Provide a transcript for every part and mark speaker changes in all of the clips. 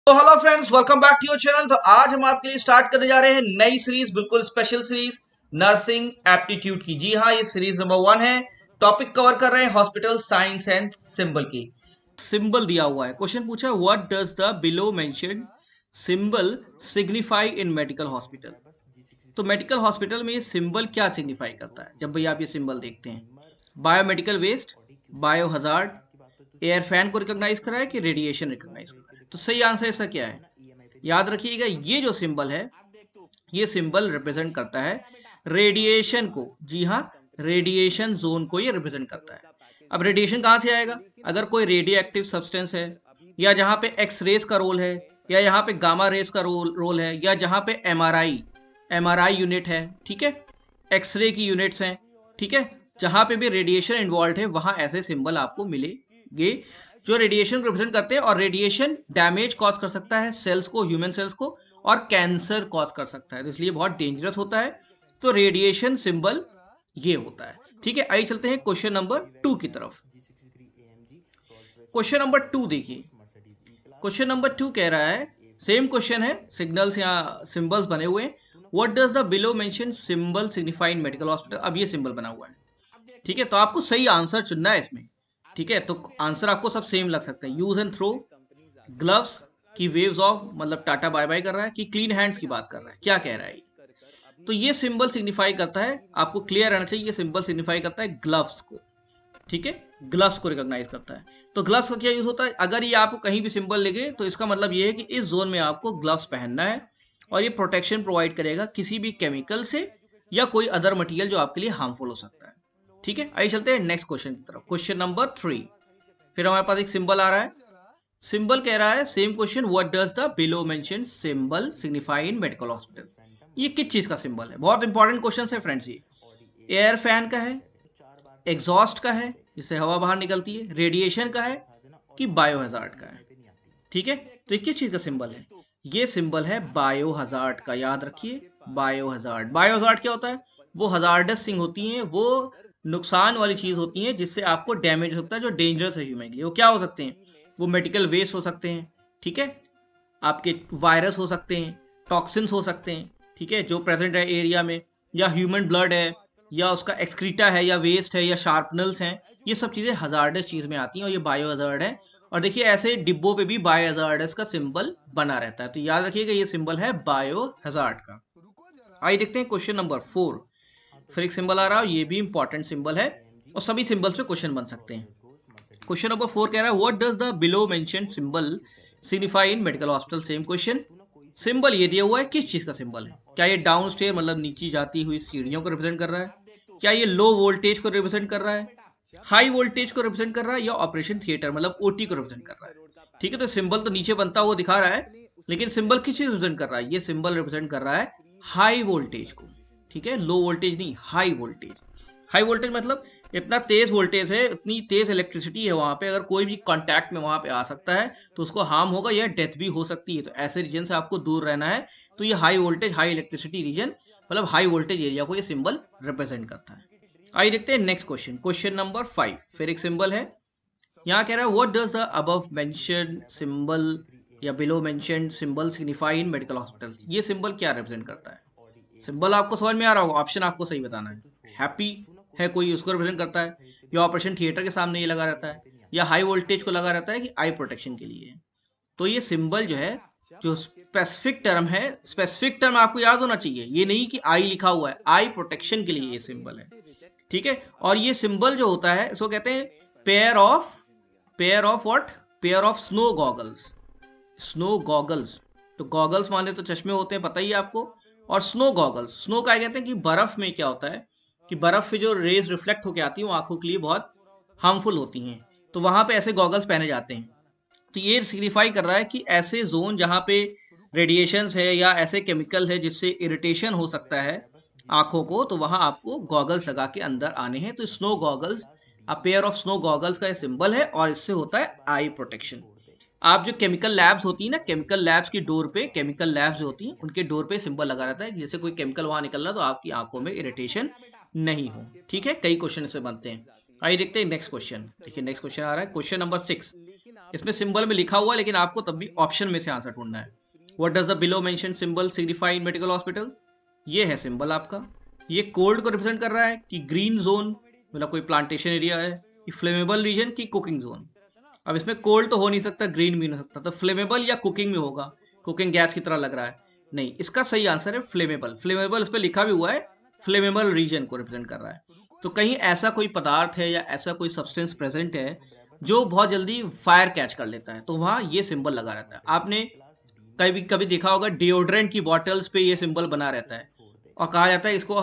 Speaker 1: तो hello friends, welcome back to your channel. तो आज हम आपके लिए स्टार्ट करने जा रहे हैं नई सीरीज, बिल्कुल स्पेशल सीरीज नर्सिंग एप्टीट्यूड की। जी हाँ, ये सीरीज नंबर 1 है। टॉपिक कवर कर रहे हैं हॉस्पिटल साइंस एंड सिंबल की। सिंबल दिया हुआ है, क्वेश्चन पूछा है what does the below mentioned symbol signify in medical hospital. तो मेडिकल हॉस्पिटल में ये सिंबल क्या सिग्निफाई करता है जब भाई आप ये सिंबल देखते हैं? Biomedical waste, bio hazard, air fan को रिकॉग्नाइज करा है कि रेडिएशन रिकॉग्नाइज करा है? तो सही आंसर इसका क्या है? याद रखिएगा, ये जो सिंबल है ये सिंबल रिप्रेजेंट करता है रेडिएशन को। जी हाँ, रेडिएशन जोन को ये रिप्रेजेंट करता है। अब रेडिएशन कहाँ से आएगा? अगर कोई रेडियो एक्टिव सब्सटेंस है, या जहाँ पे एक्स रेस का रोल है, या यहाँ पे गामा रेस का रोल है, या जहाँ पे एमआरआई यूनिट है, ठीक है, एक्सरे की यूनिट्स हैं, ठीक है, जहाँ पे भी रेडिएशन इन्वॉल्व है वहाँ ऐसे सिंबल आपको मिलेंगे जो रेडिएशन को रिप्रेजेंट करते हैं। और रेडिएशन डैमेज कॉज कर सकता है सेल्स को, ह्यूमन सेल्स को, और कैंसर कॉज कर सकता है, तो इसलिए बहुत डेंजरस होता है। तो रेडिएशन सिंबल ये होता है। ठीक है, आइए चलते हैं क्वेश्चन नंबर 2 की तरफ। क्वेश्चन नंबर 2 देखिए, क्वेश्चन नंबर 2 कह रहा है, सेम क्वेश्चन है, सिग्नल्स या सिंबल्स बने हुए हैं। What does the below mention symbol signify in medical hospital. अब ये सिंबल बना हुआ है, ठीक है, तो आपको सही आंसर चुनना है इसमें। ठीक है, तो आंसर आपको सब सेम लग सकते हैं। यूज एंड थ्रो, ग्लव्स की वेव्स ऑफ, मतलब टाटा बाय बाय कर रहा है कि क्लीन हैंड्स की बात कर रहा है, क्या कह रहा है? तो ये सिंबल सिग्निफाई करता है, आपको क्लियर रहना चाहिए, ये सिंबल सिग्निफाई करता है ग्लव्स को। ठीक है, ग्लव्स को रिकॉग्नाइज करता है। तो ग्लव्स का क्या यूज होता है? अगर ये आपको कहीं भी सिंबल लगे तो इसका मतलब ये है कि इस जोन में आपको ग्लव्स पहनना है, और ये प्रोटेक्शन प्रोवाइड करेगा किसी भी केमिकल से या कोई अदर मटेरियल जो आपके लिए हार्मफुल हो सकता है। ठीक है, आइए चलते हैं नेक्स्ट क्वेश्चन की तरफ। क्वेश्चन नंबर 3, फिर हमारे पास एक सिंबल आ रहा है। सिंबल कह रहा है, same question, what does the below mentioned symbol signify in medical hospital. ये किस चीज का सिंबल है? बहुत इंपॉर्टेंट क्वेश्चन है फ्रेंड्स। ये एयर फैन का है, एग्जॉस्ट का है जिससे हवा बाहर निकलती है, रेडिएशन का है, कि बायो हजार्ड का है? ठीक है, तो ये किस चीज का सिंबल है? ये सिंबल है बायो हजार्ड का। याद रखिए, बायो हजार्ड। बायो हजार्ड क्या होता है? वो हजार्डस थिंग होती हैं, वो नुकसान वाली चीज होती हैं जिससे आपको डैमेज हो सकता है, जो डेंजरस है ह्यूमन के लिए। वो क्या हो सकते हैं? वो मेडिकल वेस्ट हो सकते हैं, ठीक है, आपके वायरस हो सकते हैं, टॉक्सिन्स हो सकते हैं, ठीक है, जो प्रेजेंट है एरिया में, या ह्यूमन ब्लड है, या उसका एक्सक्रीटा है, या वेस्ट है, या शार्पनल्स हैं। ये सब चीज़ें हजार्डस चीज़ में आती हैं और ये बायो हजार्ड है। और देखिए, ऐसे डिब्बों पे भी बायो हजार्डस का सिंबल बना रहता है, तो याद रखिएगा ये सिंबल है बायो हजार्ड का। आइए देखते हैं क्वेश्चन नंबर 4। फिर एक सिंबल आ रहा है, ये भी इंपॉर्टेंट सिंबल है, और सभी सिंबल्स पे क्वेश्चन बन सकते हैं। क्वेश्चन नंबर 4 कह रहा है, what does the below mentioned symbol signify in medical hospital. Same question. Symbol ये दिया हुआ है, किस चीज का सिंबल है? क्या ये डाउन स्टेयर, मतलब नीचे जाती हुई सीढ़ियों को रिप्रेजेंट कर रहा है? क्या ये लो वोल्टेज को रिप्रेजेंट कर रहा है? हाई वोल्टेज को रिप्रेजेंट कर रहा है? या ऑपरेशन थिएटर मतलब ओटी को रिप्रेजेंट कर रहा है? ठीक है, तो सिंबल तो नीचे बनता हुआ दिखा रहा है, लेकिन सिंबल किस चीज रिप्रेजेंट कर रहा है? ये सिंबल रिप्रेजेंट कर रहा है हाई वोल्टेज को। ठीक है, लो वोल्टेज नहीं, हाई वोल्टेज। हाई वोल्टेज मतलब इतना तेज वोल्टेज है, इतनी तेज इलेक्ट्रिसिटी है वहां पे, अगर कोई भी कांटेक्ट में वहां पे आ सकता है तो उसको हार्म होगा या डेथ भी हो सकती है। तो ऐसे रीजन से आपको दूर रहना है। तो ये high voltage, high electricity region, मतलब हाई वोल्टेज एरिया को ये सिंबल रिप्रेजेंट करता है। आइए देखते हैं नेक्स्ट क्वेश्चन। क्वेश्चन नंबर 5, फिर एक सिंबल है। यहाँ कह रहा है, what does the above mentioned symbol या below mentioned symbol signify in medical hospital. ये सिंबल क्या रिप्रेजेंट करता है? सिंबल आपको समझ में आ रहा होगा, ऑप्शन आपको सही बताना है। हैप्पी है कोई, उसको रिप्रेजेंट करता है, या ऑपरेशन थिएटर के सामने ये लगा रहता है, या हाई वोल्टेज को लगा रहता है, कि आई प्रोटेक्शन के लिए है। तो ये सिंबल जो है, जो स्पेसिफिक टर्म है, स्पेसिफिक टर्म आपको याद होना चाहिए, ये नहीं कि आई लिखा हुआ है, आई प्रोटेक्शन के लिए ये सिंबल है। ठीक है, और ये सिंबल जो होता है इसको कहते हैं pair of what, pair of snow goggles. Snow goggles, तो गॉगल्स माने तो चश्मे होते हैं, पता ही है आपको। और स्नो गॉगल्स, स्नो का कहते हैं कि बर्फ में क्या होता है कि बर्फ पे जो रेज रिफ्लेक्ट होकर आती है वो आंखों के लिए बहुत हार्मफुल होती हैं, तो वहां पे ऐसे गॉगल्स पहने जाते हैं। तो ये सिग्निफाई कर रहा है कि ऐसे जोन जहाँ पे रेडिएशन है या ऐसे केमिकल है जिससे इरिटेशन हो सकता है आंखों को, तो वहां आपको गॉगल्स लगा के अंदर आने हैं। तो snow goggles, a pair of snow goggles का सिंबल है, और इससे होता है आई प्रोटेक्शन। आप जो केमिकल लैब्स होती है ना, केमिकल लैब्स की डोर पे, केमिकल लैब्स जो होती हैं उनके डोर पे सिंबल लगा रहता है, जैसे कोई केमिकल वहां निकल रहा तो आपकी आंखों में इरिटेशन नहीं हो। ठीक है, कई क्वेश्चन इससे बनते हैं। आइए देखते हैं नेक्स्ट क्वेश्चन। देखिए नेक्स्ट क्वेश्चन आ रहा है, क्वेश्चन नंबर 6। इसमें सिंबल में लिखा हुआ है, लेकिन आपको तब भी ऑप्शन में से आंसर ढूंढना है। What does the below mention symbol signify in medical hospital? ये है सिंबल आपका। ये कोल्ड को रिप्रेजेंट कर रहा है कि ग्रीन जोन मतलब कोई प्लांटेशन एरिया है, कि फ्लेमेबल रीजन की कुकिंग जोन। अब इसमें कोल्ड तो हो नहीं सकता, ग्रीन भी नहीं हो सकता, तो फ्लेमेबल या कुकिंग में होगा। कुकिंग गैस की तरह लग रहा है, नहीं, इसका सही आंसर है फ्लेमेबल। फ्लेमेबल उस पर लिखा भी हुआ है, फ्लेमेबल रीजन को रिप्रेजेंट कर रहा है। तो कहीं ऐसा कोई पदार्थ है या ऐसा कोई सब्सटेंस प्रेजेंट है जो बहुत जल्दी फायर कैच कर लेता है, तो वहां ये सिंबल लगा रहता है। आपने कभी कभी देखा होगा डिओड्रेंट की बॉटल्स पे ये सिंबल बना रहता है, और कहा जाता है इसको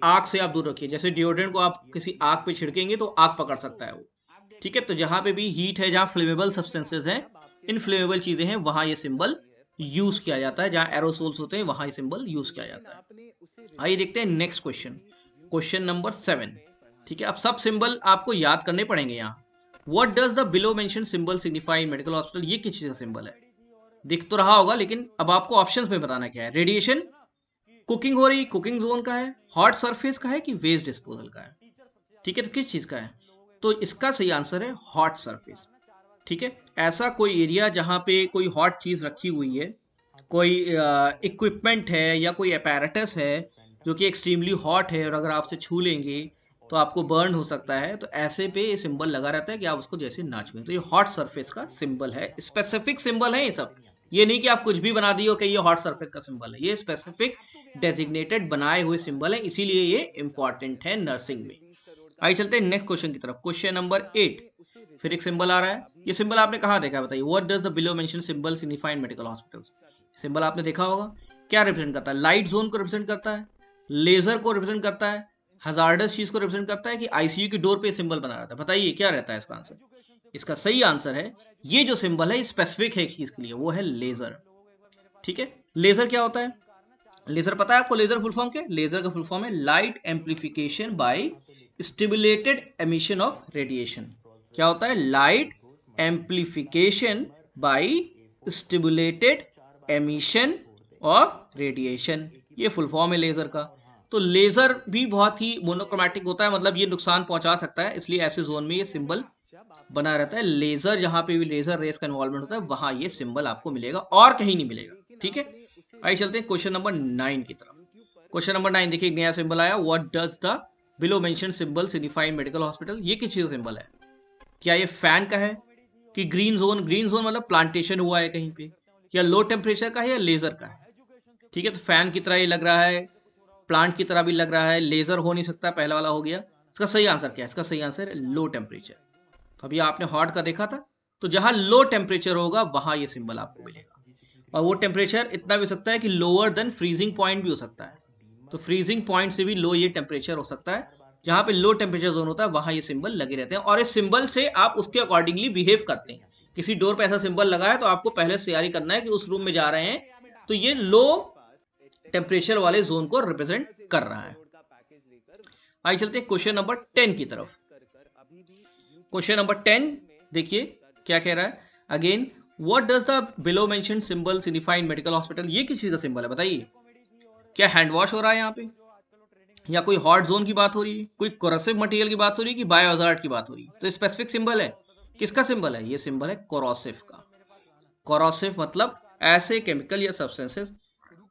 Speaker 1: आग से आप दूर रखिए। जैसे डिओड्रेंट को आप किसी आग पे छिड़केंगे तो आग पकड़ सकता है वो, ठीक है। तो जहां पे भी हीट है, जहां फ्लेमेबल सब्सटेंसेस हैं, इनफ्लेमेबल चीजें हैं, वहां ये सिंबल यूज किया जाता है। जहां एरोसोल्स होते हैं वहां ये सिंबल यूज किया जाता है। आइए देखते हैं नेक्स्ट क्वेश्चन, क्वेश्चन नंबर 7। ठीक है, अब सब सिंबल आपको याद करने पड़ेंगे यहाँ। What does the below mention symbol signify in medical hospital? ये किस चीज का सिंबल है? दिख तो रहा होगा, लेकिन अब आपको ऑप्शंस में बताना क्या है। रेडिएशन, कुकिंग हो रही, कुकिंग जोन का है, हॉट सरफेस का है, कि वेस्ट डिस्पोजल का है? ठीक है, तो किस चीज का है? तो इसका सही आंसर है हॉट सरफेस। ठीक है, ऐसा कोई एरिया जहां पे कोई हॉट चीज रखी हुई है, कोई इक्विपमेंट है या कोई अपैरेटस है जो कि एक्सट्रीमली हॉट है, और अगर आप उसे छू लेंगे तो आपको बर्न हो सकता है, तो ऐसे पे ये सिंबल लगा रहता है कि आप उसको जैसे ना छुएं। तो ये हॉट सरफेस का सिंबल है, स्पेसिफिक सिंबल है ये सब। ये नहीं कि आप कुछ भी बना दिए कि ये हॉट सरफेस का सिंबल है, ये स्पेसिफिक डेजिग्नेटेड बनाए हुए सिंबल है, इसीलिए ये इंपॉर्टेंट है नर्सिंग में। आइए चलते हैं नेक्स्ट क्वेश्चन की तरफ, क्वेश्चन नंबर 8। फिर एक सिंबल आ रहा है, ये सिंबल आपने कहाँ देखा है बताइए? What does the below mention symbol signify in medical hospitals? Symbol आपने देखा होगा, क्या रिप्रेजेंट करता है? लाइट जोन को रिप्रेजेंट करता है, लेजर को रिप्रेजेंट करता है, हजार्डस चीज को रिप्रेजेंट करता है, कि आईसीयू की डोर पे सिंबल बना रहता है? बताइए क्या रहता है इसका आंसर? इसका सही आंसर है, ये जो सिंबल है स्पेसिफिक है चीज के लिए, वो है लेजर। ठीक है, लेजर क्या होता है? लेजर पता है आपको? लेजर फुल फॉर्म क्या? लेजर का फुल फॉर्म है light amplification by stimulated emission of radiation. क्या होता है? Light amplification by stimulated emission of radiation, ये फुल फॉर्म है लेजर का। तो लेजर भी बहुत ही मोनोक्रोमैटिक होता है, मतलब ये नुकसान पहुंचा सकता है, इसलिए ऐसे जोन में ये सिंबल बना रहता है। लेजर जहां पे भी लेजर रेस का इन्वॉल्वमेंट होता है वहां ये सिंबल आपको मिलेगा, और कहीं नहीं मिलेगा। ठीक है, आइए चलते हैं क्वेश्चन नंबर 9 की तरफ। क्वेश्चन नंबर 9 देखिए, नया सिंबल आया। What does the below mention symbol signify in medical hospital? ये किस चीज का सिंबल है? क्या ये फैन का है, कि ग्रीन जोन? ग्रीन जोन मतलब प्लांटेशन हुआ है कहीं पे, या लो टेम्परेचर का है, या लेजर का है? ठीक है, तो फैन की तरह ये लग रहा है, प्लांट की तरह भी लग रहा है, लेजर हो नहीं सकता, पहला वाला हो गया। इसका सही आंसर क्या है? इसका सही आंसर है लो टेम्परेचर। अभी आपने हॉट का देखा था, तो जहां लो टेम्परेचर होगा वहां ये सिंबल आपको मिलेगा, और वो टेम्परेचर इतना भी हो सकता है कि लोअर देन फ्रीजिंग पॉइंट भी हो सकता है। तो फ्रीजिंग पॉइंट से भी लो ये टेम्परेचर हो सकता है। जहां पे लो टेम्परेचर जोन होता है वहां ये सिंबल लगे रहते हैं, और इस सिंबल से आप उसके अकॉर्डिंगली बिहेव करते हैं। किसी डोर पे ऐसा सिंबल लगा है तो आपको पहले से तैयारी करना है कि उस रूम में जा रहे हैं तो ये लो टेम्परेचर वाले जोन को रिप्रेजेंट कर रहा है। आइए चलते हैं क्वेश्चन नंबर 10 की तरफ। क्वेश्चन नंबर 10 देखिए क्या कह रहा है। Again, what does the below mentioned symbol signify in medical hospital? ये किस चीज का सिंबल है बताइए? क्या हैंड वॉश हो रहा है यहाँ पे, या कोई हॉट जोन की बात हो रही है, कोई कोरोसिव मटेरियल की बात हो रही है, कि बायो हजार्ड की बात हो रही है? तो स्पेसिफिक सिंबल है, किसका सिंबल है? ये सिंबल है कोरोसिव का। कोरोसिव मतलब ऐसे केमिकल या सब्सटेंसेस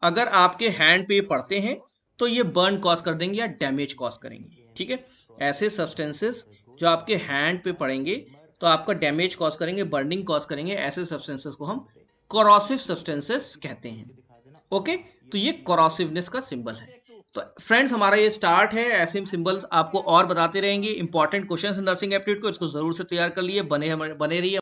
Speaker 1: अगर आपके हैंड पे पड़ते हैं तो ये बर्न कॉज कर देंगे या डैमेज कॉज करेंगे। ठीक है, ऐसे सब्सटेंसेस जो आपके हैंड पे पड़ेंगे तो आपका डैमेज कॉज करेंगे, बर्निंग कॉज करेंगे, ऐसे सब्सटेंसेस को हम कोरोसिव सब्सटेंसेस कहते हैं। ओके, तो ये कोरोसिवनेस का सिंबल है। तो फ्रेंड्स, हमारा ये स्टार्ट है, ऐसे सिंबल्स आपको और बताते रहेंगे। Important questions in nursing aptitude को इसको जरूर से तैयार कर लिए, बने रहिए।